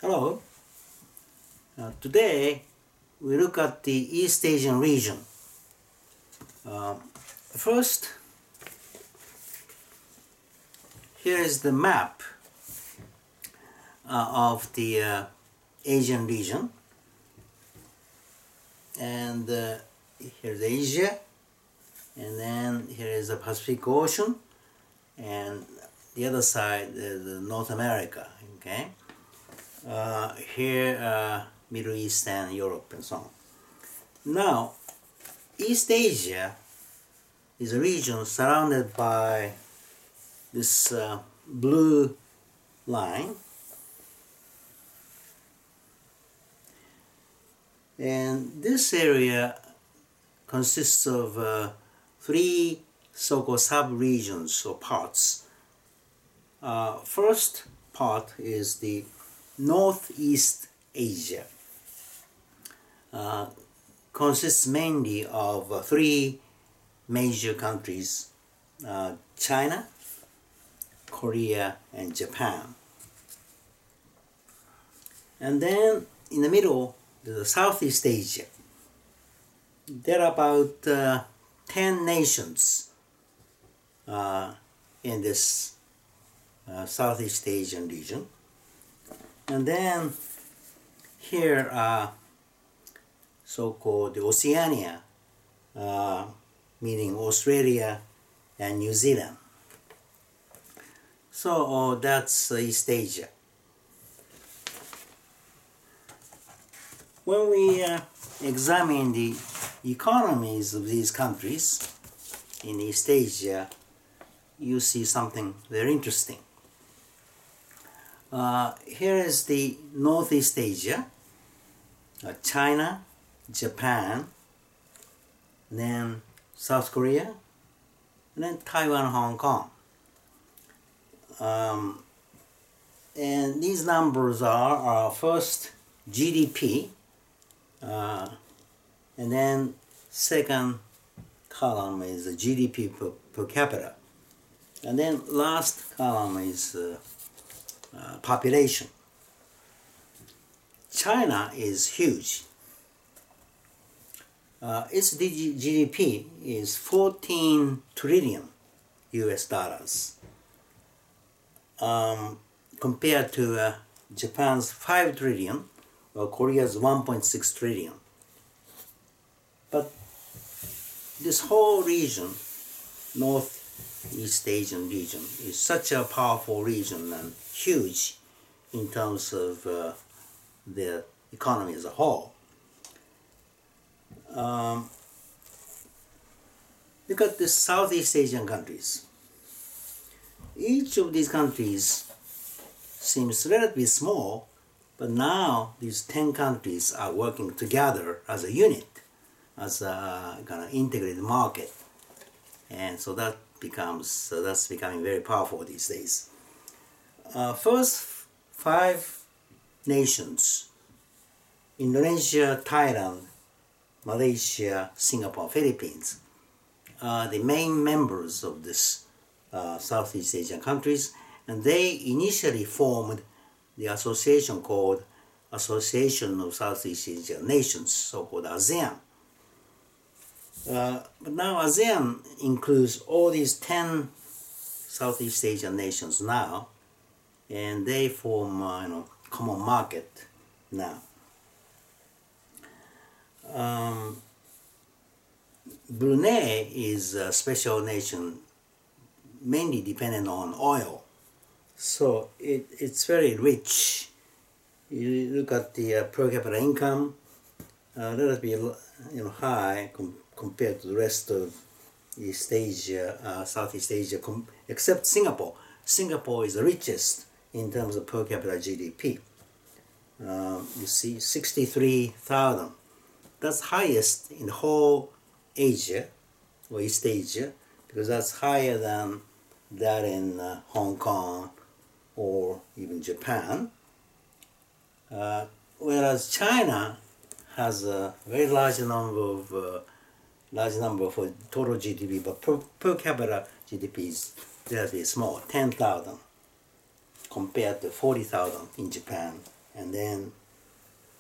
Hello. Today we look at the East Asian region. First, here is the map of the Asian region, and here's Asia, and then here is the Pacific Ocean, and the other side is North America. Okay, here Middle East and Europe and so on. Now, East Asia is a region surrounded by this blue line, and this area consists of three so-called sub-regions or parts. First part is the Northeast Asia. Consists mainly of three major countries: China, Korea, and Japan. And then in the middle, the Southeast Asia. There are about 10 nations in this Southeast Asian region. And then here are so-called Oceania, meaning Australia and New Zealand. So that's East Asia. When we examine the economies of these countries in East Asia, you see something very interesting. Here is the Northeast Asia: China, Japan, then South Korea, and then Taiwan, Hong Kong. And these numbers are first GDP, and then second column is GDP per capita, and then last column is population. China is huge. Its GDP is 14 trillion US dollars, compared to Japan's 5 trillion or Korea's 1.6 trillion. But this whole region, Northeast Asian region, is such a powerful region and huge in terms of the economy as a whole. Look at the Southeast Asian countries. Each of these countries seems relatively small, but now these 10 countries are working together as a unit, as a kind of integrated market, and so that's becoming very powerful these days. First 5 nations: Indonesia, Thailand, Malaysia, Singapore, Philippines, are the main members of this Southeast Asian countries, and they initially formed the association called Association of Southeast Asian Nations, so-called ASEAN. But now ASEAN includes all these 10 Southeast Asian nations now, and they form common market now. Brunei is a special nation, mainly dependent on oil, so it's very rich. You look at the per capita income, relatively high compared to the rest of East Asia, Southeast Asia, except Singapore. Singapore is the richest in terms of per capita GDP. You see, 63,000. That's highest in the whole Asia, or East Asia, because that's higher than that in Hong Kong or even Japan. Whereas China has a very large number for total GDP, but per capita GDP is relatively small, 10,000 compared to 40,000 in Japan and then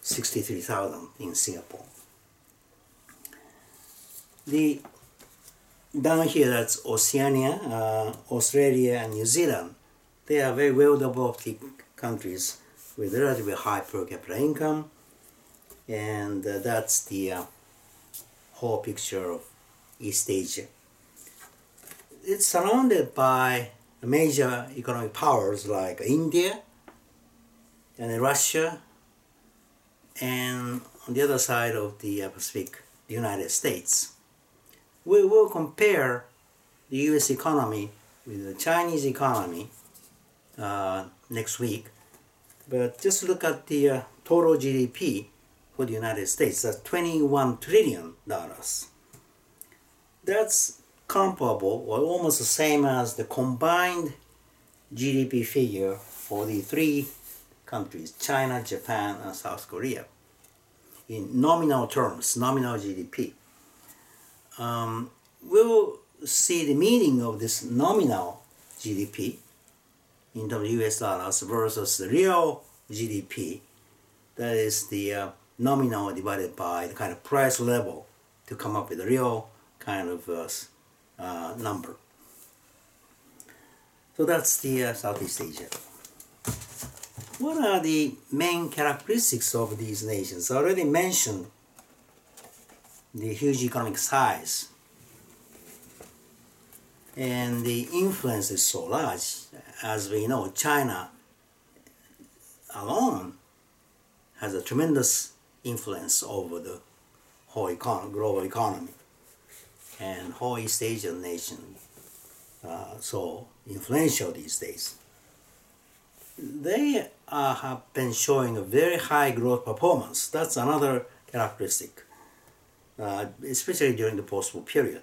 63,000 in Singapore. The down here, that's Oceania, Australia, and New Zealand. They are very well developed countries with relatively high per capita income, and that's the whole picture of East Asia. It's surrounded by major economic powers like India and Russia, and on the other side of the Pacific, the United States. We will compare the US economy with the Chinese economy next week, but just look at the total GDP for the United States. That's $21 trillion. That's comparable or almost the same as the combined GDP figure for the three countries, China, Japan, and South Korea, in nominal terms, nominal GDP. We'll see the meaning of this nominal GDP in terms of US dollars versus the real GDP, that is the nominal divided by the kind of price level to come up with a real kind of number. So that's the Southeast Asia. What are the main characteristics of these nations? I already mentioned the huge economic size, and the influence is so large. As we know, China alone has a tremendous influence over the whole global economy, and whole East Asian nation so influential these days. They have been showing a very high growth performance. That's another characteristic, especially during the post-war period.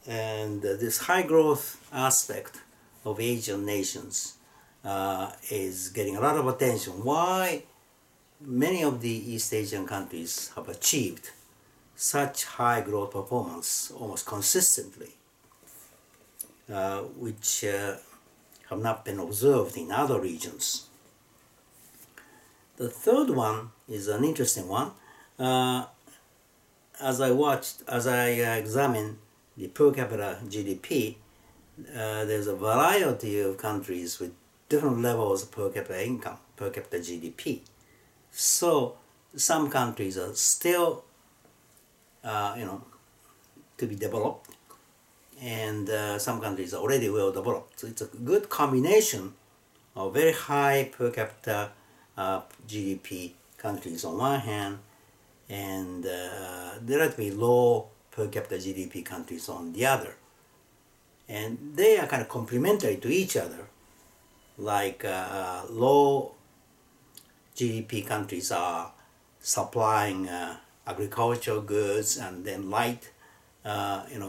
And this high growth aspect of Asian nations is getting a lot of attention. Why many of the East Asian countries have achieved such high growth performance almost consistently, which have not been observed in other regions. The third one is an interesting one. As I examined the per capita GDP, there's a variety of countries with different levels of per capita income, per capita GDP. So some countries are still, to be developed, and some countries are already well developed. So it's a good combination of very high per capita GDP countries on one hand, and relatively low per capita GDP countries on the other. And they are kind of complementary to each other. Like low GDP countries are supplying agricultural goods and then light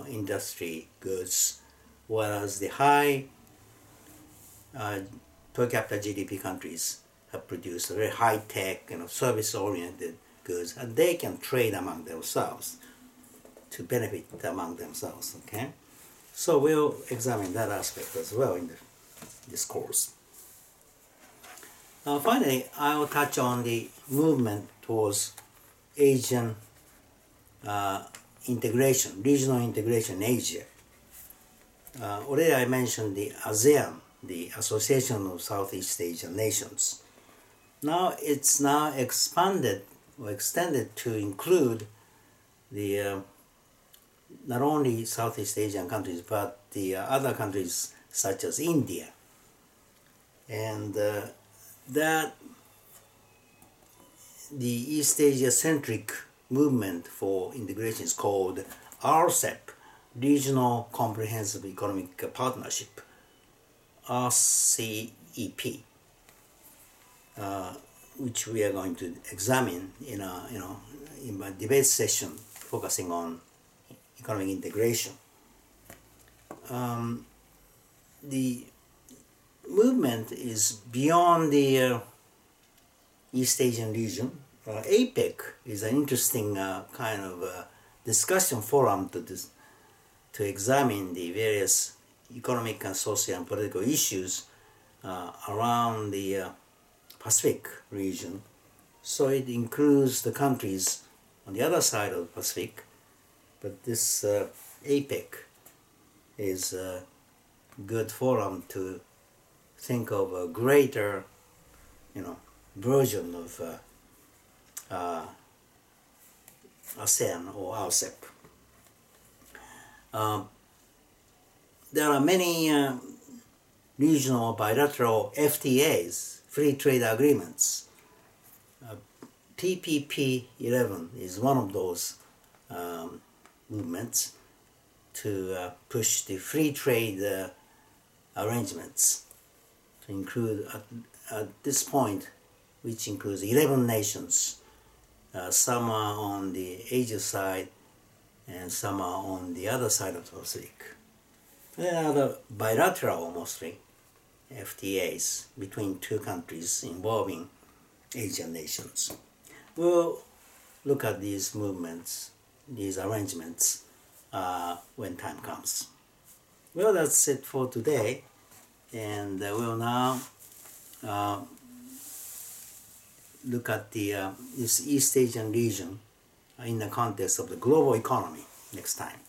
industry goods, whereas the high per capita GDP countries have produced very high-tech, service-oriented goods, and they can trade among themselves to benefit among themselves. Okay, so we'll examine that aspect as well in this course. Finally, I will touch on the movement towards Asian integration, regional integration in Asia. Already I mentioned the ASEAN, the Association of Southeast Asian Nations. Now it's expanded or extended to include the not only Southeast Asian countries but the other countries such as India, and that the East Asia centric movement for integration is called RCEP, Regional Comprehensive Economic Partnership, RCEP, which we are going to examine in a debate session focusing on economic integration. The movement is beyond the East Asian region. APEC is an interesting kind of discussion forum to examine the various economic and social and political issues around the Pacific region, so it includes the countries on the other side of the Pacific. But this APEC is a good forum to think of a greater, version of ASEAN or RCEP. There are many regional bilateral FTAs, free trade agreements. TPP-11 is one of those movements to push the free trade arrangements to include at this point, which includes 11 nations. Some are on the Asia side and some are on the other side of the Pacific. There are other bilateral, mostly, FTAs between two countries involving Asian nations. We'll look at these movements, these arrangements, when time comes. Well, that's it for today, and we'll now look at this East Asian region in the context of the global economy next time.